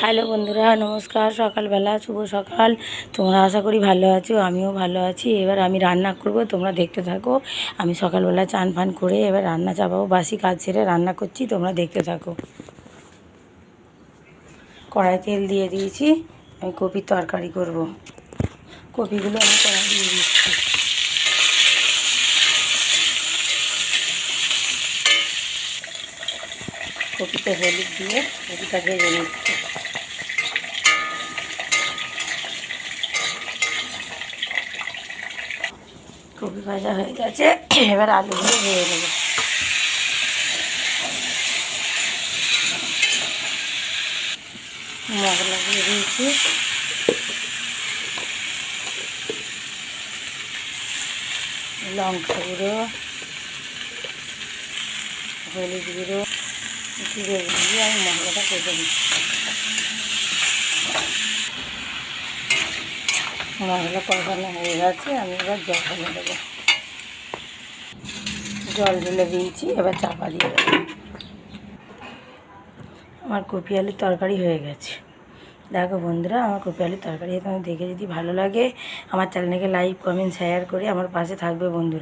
Hello বন্ধুরা, নমস্কার। সকালবেলা শুভ সকাল। তোমরা আশা করি ভালো আছো, আমিও ভালো আছি। এবার আমি রান্না করব, তোমরা দেখতে থাকো। আমি সকালবেলা চান ফান করে এবার রান্না চাপাবো, বাসি কাজ ছেড়ে রান্না করছি, তোমরা দেখতে থাকো। কড়াই তেল দিয়ে দিয়েছি, আমি কপির তরকারি করব। কপিগুলো আমি কড়াই দিয়ে দিচ্ছি। কপিতে হলুদ দিয়ে কপিটা ভেজে নিচ্ছি। কপি ভাজা হয়ে গেছে, এবার আলুগুলো ভেজে নেব। মশলা দিয়ে দিয়েছি, লঙ্কা গুঁড়ো, হলুদ গুঁড়ো, জিরে দিয়ে আমি মশলাটা কষে দিচ্ছি। মশলা কষানো হয়ে গেছে, আমি এবার জল ঢেলে দেবো। জল ঢেলে দিয়েছি, এবার চাপা দিয়ে দেবো। আমার কপি আলুর তরকারি হয়ে গেছে। দেখো বন্ধুরা, আমার কপি আলুর তরকারি তোমাদের দেখে যদি ভালো লাগে আমার চ্যানেলকে লাইক কমেন্ট শেয়ার করে আমার পাশে থাকবে বন্ধুরা।